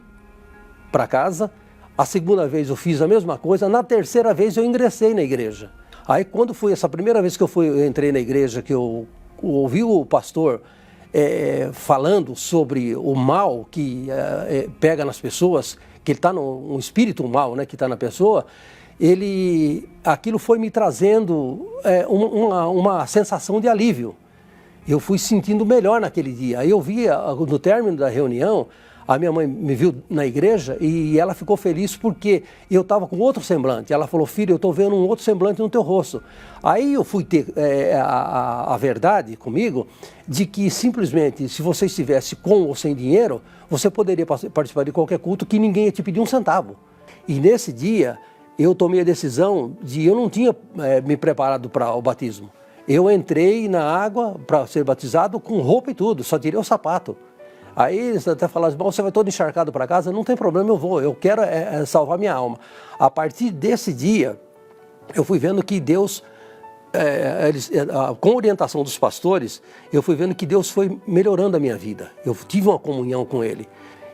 para casa. A segunda vez eu fiz a mesma coisa, na terceira vez eu ingressei na igreja. Aí quando foi essa primeira vez que eu entrei na igreja, que eu ouvi o pastor falando sobre o mal que pega nas pessoas, que ele está um espírito mal, né, que está na pessoa, aquilo foi me trazendo uma sensação de alívio. Eu fui sentindo melhor naquele dia. Aí eu vi, no término da reunião, a minha mãe me viu na igreja e ela ficou feliz porque eu estava com outro semblante. Ela falou: filho, eu estou vendo um outro semblante no teu rosto. Aí eu fui ter a verdade comigo de que simplesmente, se você estivesse com ou sem dinheiro, você poderia participar de qualquer culto que ninguém ia te pedir um centavo. E nesse dia, eu tomei a decisão eu não tinha me preparado para o batismo. Eu entrei na água para ser batizado com roupa e tudo, só tirei o sapato. Aí eles até falaram: bom, você vai todo encharcado para casa, não tem problema, eu quero salvar minha alma. A partir desse dia, eu fui vendo que Deus, com a orientação dos pastores, eu fui vendo que Deus foi melhorando a minha vida. Eu tive uma comunhão com Ele.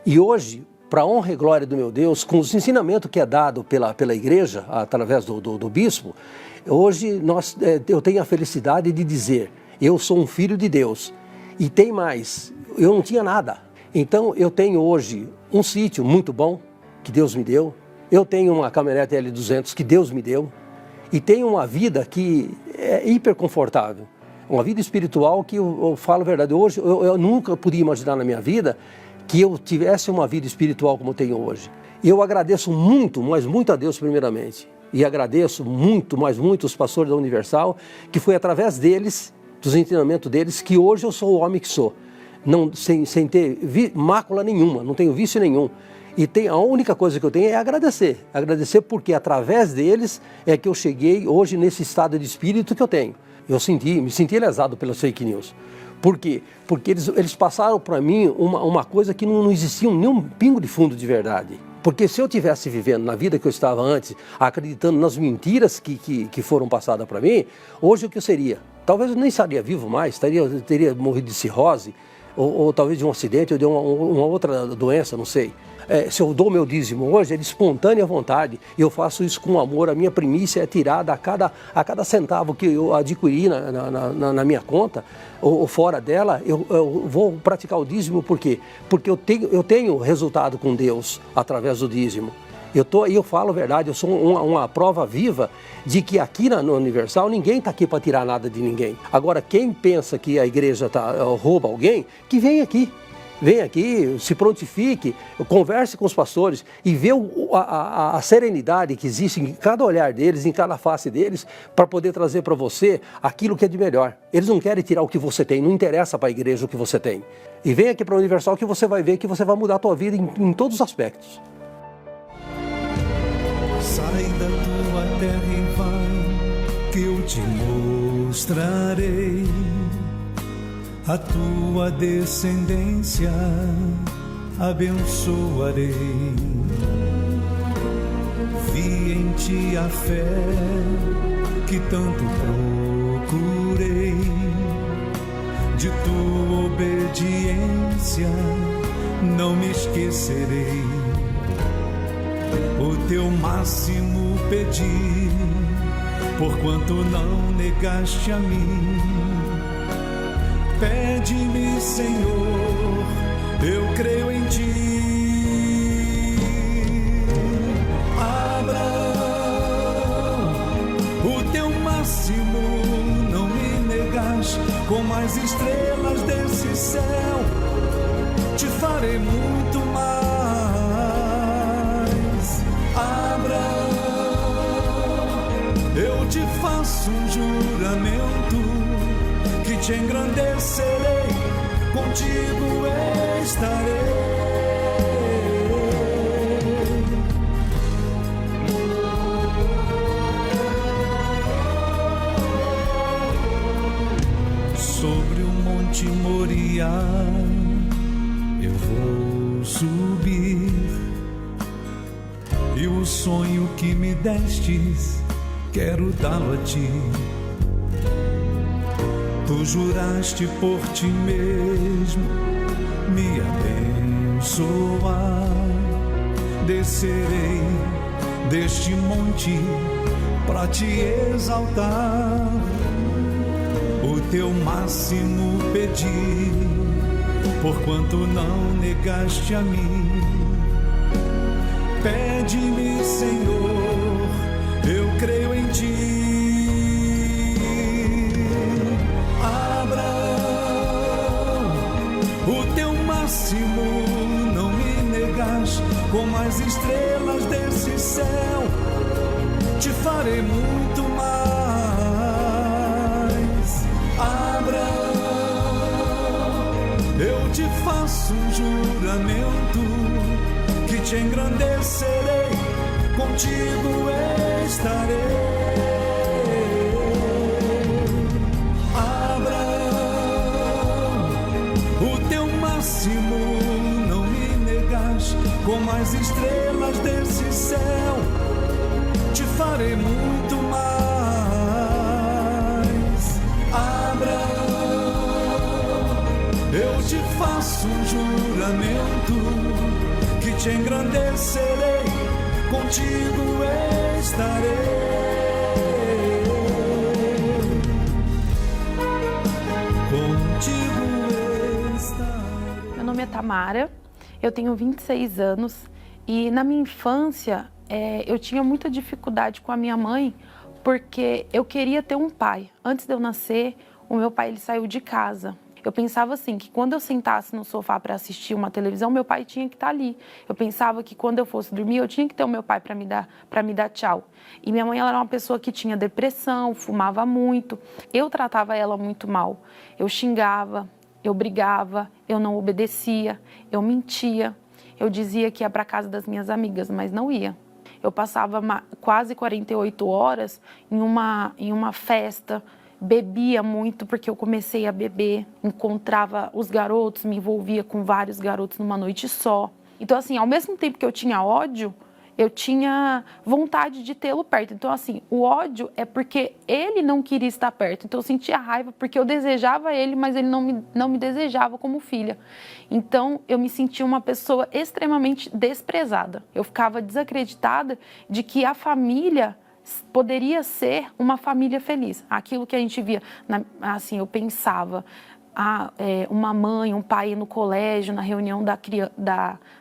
E hoje, para a honra e glória do meu Deus, com os ensinamentos que é dado pela igreja, através do bispo, hoje eu tenho a felicidade de dizer: eu sou um filho de Deus. E tem mais, eu não tinha nada. Então eu tenho hoje um sítio muito bom que Deus me deu. Eu tenho uma caminhonete L200 que Deus me deu. E tenho uma vida que é hiper confortável. Uma vida espiritual que eu falo a verdade. Hoje eu nunca podia imaginar na minha vida que eu tivesse uma vida espiritual como eu tenho hoje. Eu agradeço muito, mas muito a Deus primeiramente. E agradeço muito, mas muito os pastores da Universal, que foi através deles, dos ensinamentos deles, que hoje eu sou o homem que sou. Não, sem ter mácula nenhuma, não tenho vício nenhum. E a única coisa que eu tenho é agradecer. Agradecer porque através deles é que eu cheguei hoje nesse estado de espírito que eu tenho. Me senti lesado pelas fake news. Por quê? Porque eles passaram para mim uma coisa que não existia nenhum pingo de fundo de verdade. Porque se eu estivesse vivendo na vida que eu estava antes, acreditando nas mentiras que foram passadas para mim, hoje o que eu seria? Talvez eu nem estaria vivo mais, teria morrido de cirrose, ou talvez de um acidente, ou de uma outra doença, não sei. Se eu dou meu dízimo hoje, é de espontânea vontade, e eu faço isso com amor. A minha primícia é tirada a cada centavo que eu adquiri na minha conta, ou fora dela, eu vou praticar o dízimo. Por quê? Porque eu tenho resultado com Deus através do dízimo. Eu falo a verdade, eu sou uma prova viva de que aqui na Universal ninguém está aqui para tirar nada de ninguém. Agora, quem pensa que a igreja rouba alguém, que vem aqui. Vem aqui, se prontifique, converse com os pastores e vê a serenidade que existe em cada olhar deles, em cada face deles, para poder trazer para você aquilo que é de melhor. Eles não querem tirar o que você tem, não interessa para a igreja o que você tem. E vem aqui para a Universal que você vai ver que você vai mudar a tua vida em todos os aspectos. Sai da tua terra e vai, que eu te mostrarei a tua descendência, abençoarei. Vi em ti a fé que tanto procurei, de tua obediência não me esquecerei. O teu máximo pedi, porquanto não negaste a mim. Pede-me, Senhor, eu creio em ti. Abraão, o teu máximo não me negaste, como as estrelas desse céu, te farei muito mais. Abraão, eu te faço um juramento, que te engrandecerei, contigo estarei. Sobre o monte Moriá eu vou subir, e o sonho que me destes quero dá-lo a ti. Tu juraste por ti mesmo me abençoar. Descerei deste monte pra te exaltar. O teu máximo pedi, porquanto não negaste a mim. Pede-me, Senhor, eu creio em ti. Não me negas, como as estrelas desse céu, te farei muito mais. Abraão, eu te faço um juramento, que te engrandecerei, contigo estarei. Não me negas, como as estrelas desse céu, te farei muito mais. Abraão, eu te faço um juramento, que te engrandecerei, contigo estarei. Meu nome é Tamara, eu tenho 26 anos e na minha infância eu tinha muita dificuldade com a minha mãe porque eu queria ter um pai. Antes de eu nascer, o meu pai ele saiu de casa. Eu pensava assim, que quando eu sentasse no sofá para assistir uma televisão, meu pai tinha que estar ali. Eu pensava que quando eu fosse dormir, eu tinha que ter o meu pai para me dar tchau. E minha mãe ela era uma pessoa que tinha depressão, fumava muito. Eu tratava ela muito mal. Eu xingava, eu brigava, eu não obedecia, eu mentia. Eu dizia que ia para casa das minhas amigas, mas não ia. Eu passava quase 48 horas em uma festa, bebia muito porque eu comecei a beber, encontrava os garotos, me envolvia com vários garotos numa noite só. Então, assim, ao mesmo tempo que eu tinha ódio, eu tinha vontade de tê-lo perto. Então, assim, o ódio é porque ele não queria estar perto. Então, eu sentia raiva porque eu desejava ele, mas ele não me desejava como filha. Então, eu me sentia uma pessoa extremamente desprezada. Eu ficava desacreditada de que a família poderia ser uma família feliz. Aquilo que a gente via, assim, eu pensava... uma mãe, um pai no colégio, na reunião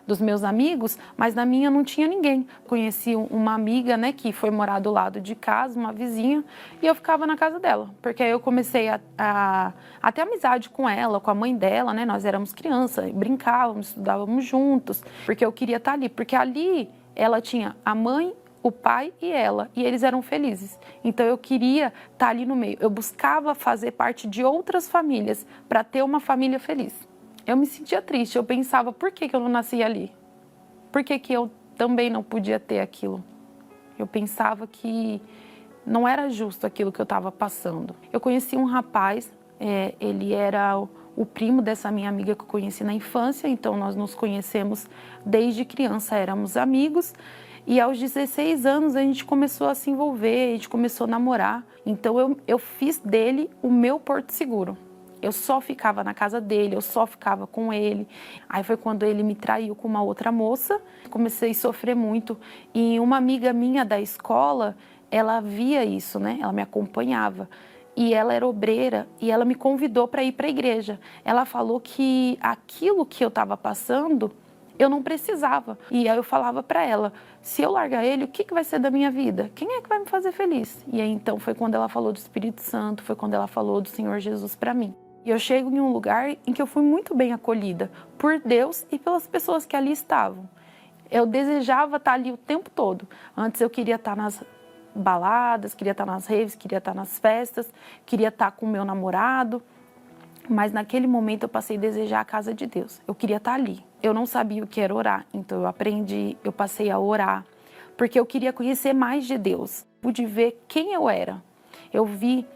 dos meus amigos, mas na minha não tinha ninguém. Conheci uma amiga, né, que foi morar do lado de casa, uma vizinha, e eu ficava na casa dela, porque aí eu comecei a ter amizade com ela, com a mãe dela, né, nós éramos crianças, brincávamos, estudávamos juntos, porque eu queria estar ali, porque ali ela tinha a mãe, o pai e ela, e eles eram felizes. Então eu queria estar ali no meio. Eu buscava fazer parte de outras famílias para ter uma família feliz. Eu me sentia triste, eu pensava, por que eu não nasci ali? Por que eu também não podia ter aquilo? Eu pensava que não era justo aquilo que eu estava passando. Eu conheci um rapaz, ele era o primo dessa minha amiga que eu conheci na infância, então nós nos conhecemos desde criança, éramos amigos. E aos 16 anos a gente começou a se envolver, a gente começou a namorar. Então eu fiz dele o meu porto seguro. Eu só ficava na casa dele, eu só ficava com ele. Aí foi quando ele me traiu com uma outra moça. Comecei a sofrer muito. E uma amiga minha da escola, ela via isso, né? Ela me acompanhava. E ela era obreira e ela me convidou para ir para a igreja. Ela falou que aquilo que eu estava passando, eu não precisava. E aí eu falava para ela, se eu largar ele, o que vai ser da minha vida? Quem é que vai me fazer feliz? E aí então foi quando ela falou do Espírito Santo, foi quando ela falou do Senhor Jesus para mim. E eu chego em um lugar em que eu fui muito bem acolhida por Deus e pelas pessoas que ali estavam. Eu desejava estar ali o tempo todo. Antes eu queria estar nas baladas, queria estar nas raves, queria estar nas festas, queria estar com o meu namorado. Mas naquele momento eu passei a desejar a casa de Deus. Eu queria estar ali. Eu não sabia o que era orar, então eu aprendi, eu passei a orar, porque eu queria conhecer mais de Deus. Pude ver quem eu era. Eu vi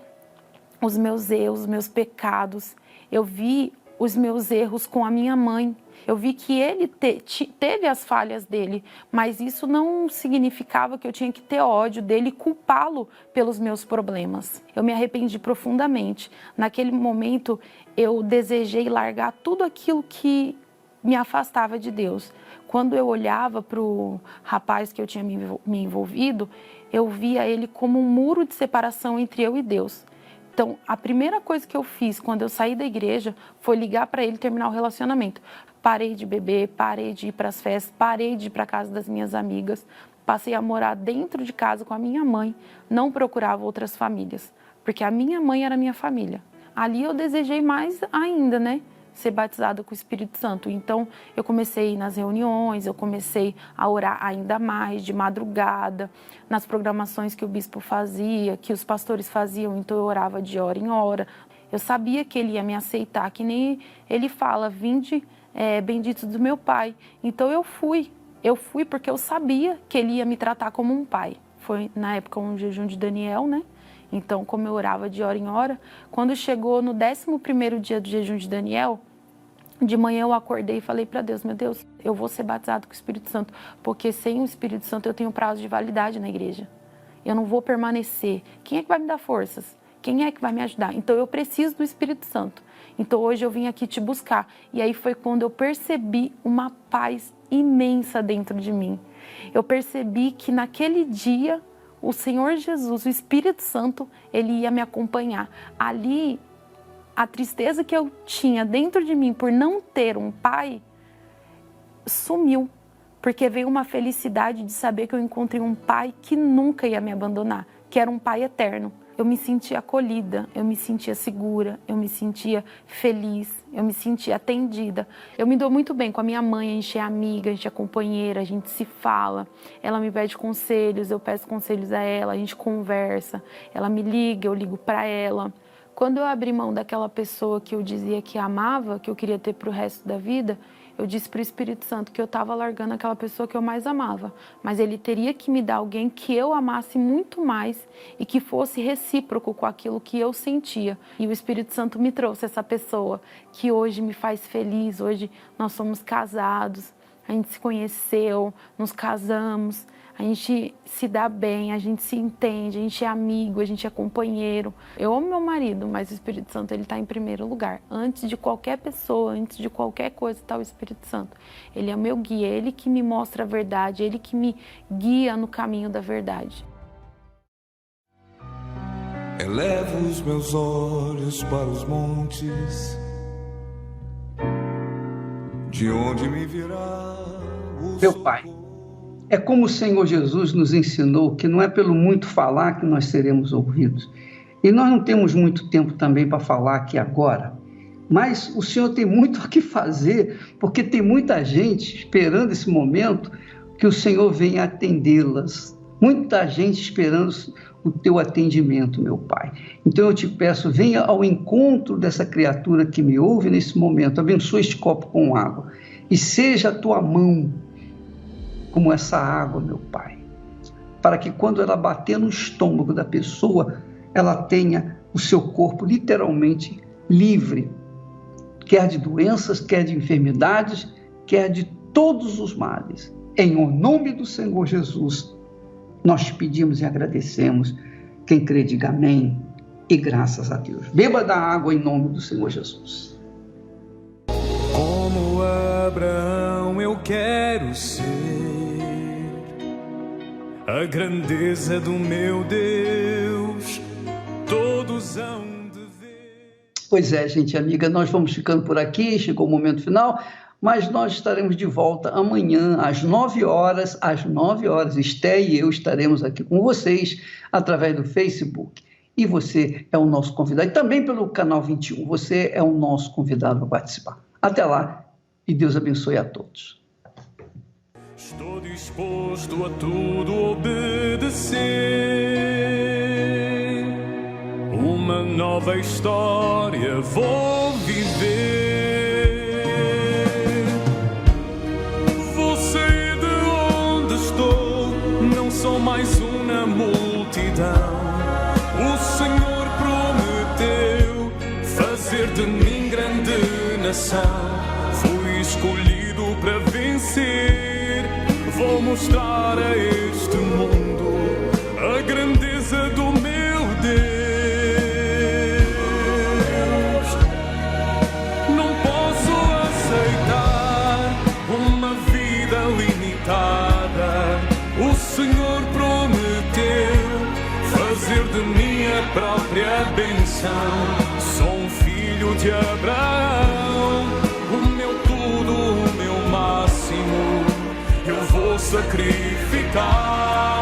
os meus erros, os meus pecados. Eu vi os meus erros com a minha mãe. Eu vi que ele teve as falhas dele, mas isso não significava que eu tinha que ter ódio dele e culpá-lo pelos meus problemas. Eu me arrependi profundamente. Naquele momento, eu desejei largar tudo aquilo que me afastava de Deus. Quando eu olhava para o rapaz que eu tinha me envolvido, eu via ele como um muro de separação entre eu e Deus. Então, a primeira coisa que eu fiz quando eu saí da igreja foi ligar para ele e terminar o relacionamento. Parei de beber, parei de ir para as festas, parei de ir para a casa das minhas amigas, passei a morar dentro de casa com a minha mãe, não procurava outras famílias, porque a minha mãe era minha família. Ali eu desejei mais ainda, né? Ser batizada com o Espírito Santo. Então, eu comecei a ir nas reuniões, eu comecei a orar ainda mais, de madrugada, nas programações que o bispo fazia, que os pastores faziam, então eu orava de hora em hora. Eu sabia que ele ia me aceitar, que nem ele fala, vinde benditos do meu pai. Então eu fui porque eu sabia que ele ia me tratar como um pai. Foi na época um jejum de Daniel, né? Então, como eu orava de hora em hora, quando chegou no 11º dia do jejum de Daniel, de manhã eu acordei e falei para Deus, meu Deus, eu vou ser batizado com o Espírito Santo, porque sem o Espírito Santo eu tenho prazo de validade na igreja. Eu não vou permanecer. Quem é que vai me dar forças? Quem é que vai me ajudar? Então eu preciso do Espírito Santo. Então hoje eu vim aqui te buscar. E aí foi quando eu percebi uma paz imensa dentro de mim. Eu percebi que naquele dia o Senhor Jesus, o Espírito Santo, ele ia me acompanhar. Ali, a tristeza que eu tinha dentro de mim por não ter um pai, sumiu. Porque veio uma felicidade de saber que eu encontrei um pai que nunca ia me abandonar, que era um pai eterno. Eu me sentia acolhida, eu me sentia segura, eu me sentia feliz, eu me sentia atendida. Eu me dou muito bem com a minha mãe, a gente é amiga, a gente é companheira, a gente se fala. Ela me pede conselhos, eu peço conselhos a ela, a gente conversa. Ela me liga, eu ligo para ela. Quando eu abri mão daquela pessoa que eu dizia que amava, que eu queria ter para o resto da vida, eu disse para o Espírito Santo que eu estava largando aquela pessoa que eu mais amava. Mas ele teria que me dar alguém que eu amasse muito mais e que fosse recíproco com aquilo que eu sentia. E o Espírito Santo me trouxe essa pessoa que hoje me faz feliz. Hoje nós somos casados, a gente se conheceu, nos casamos. A gente se dá bem, a gente se entende, a gente é amigo, a gente é companheiro. Eu amo meu marido, mas o Espírito Santo ele está em primeiro lugar. Antes de qualquer pessoa, antes de qualquer coisa está o Espírito Santo. Ele é meu guia, ele que me mostra a verdade, ele que me guia no caminho da verdade. Elevo os meus olhos para os montes, de onde me virá o Meu Pai, é como o Senhor Jesus nos ensinou que não é pelo muito falar que nós seremos ouvidos. E nós não temos muito tempo também para falar aqui agora, mas o Senhor tem muito o que fazer, porque tem muita gente esperando esse momento que o Senhor venha atendê-las. Muita gente esperando o teu atendimento, meu Pai. Então eu te peço, venha ao encontro dessa criatura que me ouve nesse momento. Abençoe este copo com água e seja a tua mão como essa água, meu Pai, para que quando ela bater no estômago da pessoa, ela tenha o seu corpo literalmente livre, quer de doenças, quer de enfermidades, quer de todos os males. Em o nome do Senhor Jesus, nós te pedimos e agradecemos. Quem crê, diga amém e graças a Deus. Beba da água em nome do Senhor Jesus. Como Abraão eu quero ser, a grandeza do meu Deus, todos hão de ver. Pois é, gente amiga, nós vamos ficando por aqui, chegou o momento final, mas nós estaremos de volta amanhã às 9 horas. Às 9 horas, Esté e eu estaremos aqui com vocês através do Facebook. E você é o nosso convidado, e também pelo canal 21, você é o nosso convidado para participar. Até lá, e Deus abençoe a todos. Estou disposto a tudo obedecer. Uma nova história vou viver. Vou sair de onde estou, não sou mais uma multidão. O Senhor prometeu fazer de mim grande nação. Fui escolhido para vencer. Vou mostrar a este mundo a grandeza do meu Deus. Não posso aceitar uma vida limitada. O Senhor prometeu fazer de mim a própria benção. Sou um filho de Abraão, o meu tudo, o meu máximo eu vou sacrificar.